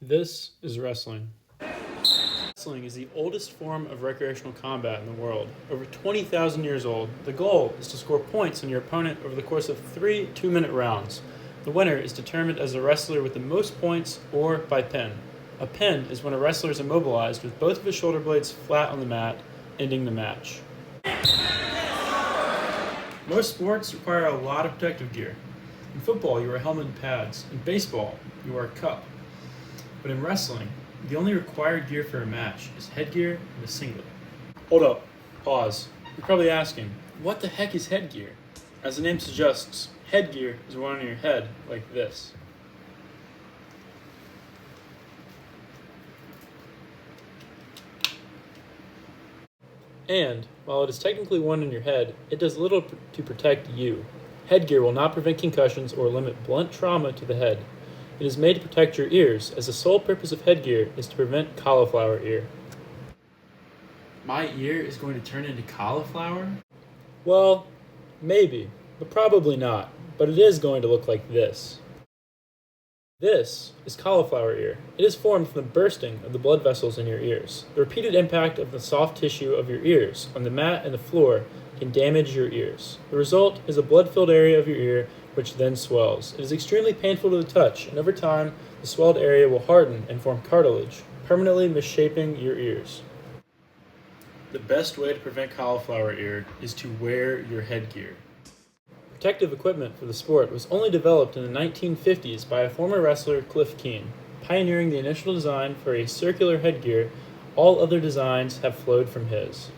This is wrestling. Wrestling is the oldest form of recreational combat in the world. Over 20,000 years old, the goal is to score points on your opponent over the course of 3 2-minute rounds. The winner is determined as the wrestler with the most points or by pin. A pin is when a wrestler is immobilized with both of his shoulder blades flat on the mat, ending the match. Most sports require a lot of protective gear. In football, you wear helmet and pads. In baseball, you wear a cup. But in wrestling, the only required gear for a match is headgear and a singlet. Hold up. Pause. You're probably asking, what the heck is headgear? As the name suggests, headgear is worn on your head like this. And, while it is technically worn on your head, it does little to protect you. Headgear will not prevent concussions or limit blunt trauma to the head. It is made to protect your ears, as the sole purpose of headgear is to prevent cauliflower ear. My ear is going to turn into cauliflower? Well, maybe, but probably not. But it is going to look like this. This is cauliflower ear. It is formed from the bursting of the blood vessels in your ears. The repeated impact of the soft tissue of your ears on the mat and the floor can damage your ears. The result is a blood-filled area of your ear which then swells. It is extremely painful to the touch, and over time, the swelled area will harden and form cartilage, permanently misshaping your ears. The best way to prevent cauliflower ear is to wear your headgear. Protective equipment for the sport was only developed in the 1950s by a former wrestler, Cliff Keen. Pioneering the initial design for a circular headgear, all other designs have flowed from his.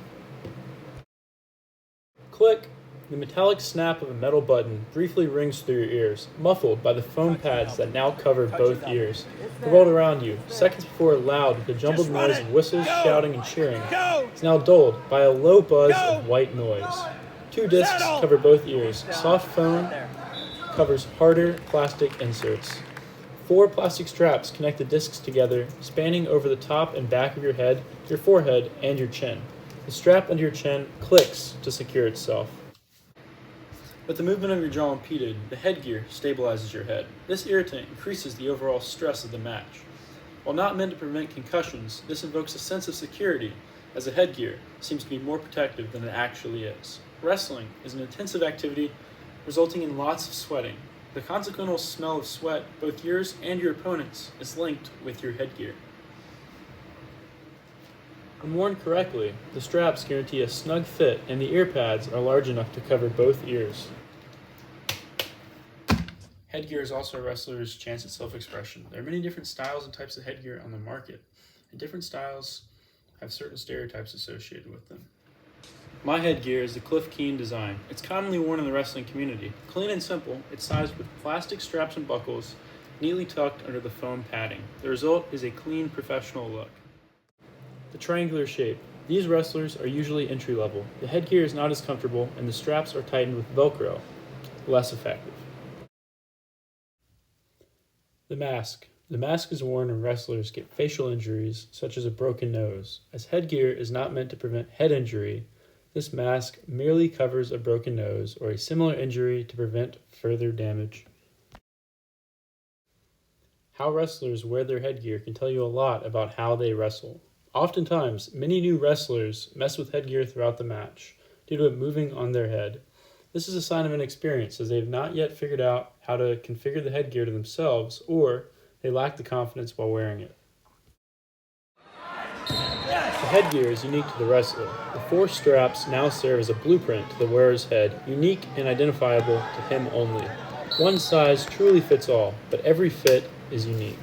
Click! The metallic snap of a metal button briefly rings through your ears, muffled by the foam pads that now cover both ears. The world around you, seconds before loud with the jumbled noise of whistles, shouting, and cheering, is now dulled by a low buzz of white noise. 2 discs cover both ears. Soft foam covers harder plastic inserts. 4 plastic straps connect the discs together, spanning over the top and back of your head, your forehead, and your chin. The strap under your chin clicks to secure itself. With the movement of your jaw impeded, the headgear stabilizes your head. This irritant increases the overall stress of the match. While not meant to prevent concussions, this invokes a sense of security, as the headgear seems to be more protective than it actually is. Wrestling is an intensive activity resulting in lots of sweating. The consequential smell of sweat, both yours and your opponent's, is linked with your headgear. When worn correctly, the straps guarantee a snug fit and the ear pads are large enough to cover both ears. Headgear is also a wrestler's chance at self-expression. There are many different styles and types of headgear on the market, and different styles have certain stereotypes associated with them. My headgear is the Cliff Keen design. It's commonly worn in the wrestling community. Clean and simple, it's sized with plastic straps and buckles, neatly tucked under the foam padding. The result is a clean, professional look. The triangular shape. These wrestlers are usually entry-level. The headgear is not as comfortable, and the straps are tightened with Velcro. Less effective. The mask. The mask is worn when wrestlers get facial injuries, such as a broken nose. As headgear is not meant to prevent head injury, this mask merely covers a broken nose or a similar injury to prevent further damage. How wrestlers wear their headgear can tell you a lot about how they wrestle. Oftentimes, many new wrestlers mess with headgear throughout the match due to it moving on their head. This is a sign of inexperience, as they have not yet figured out how to configure the headgear to themselves, or they lack the confidence while wearing it. The headgear is unique to the wrestler. The 4 straps now serve as a blueprint to the wearer's head, unique and identifiable to him only. One size truly fits all, but every fit is unique.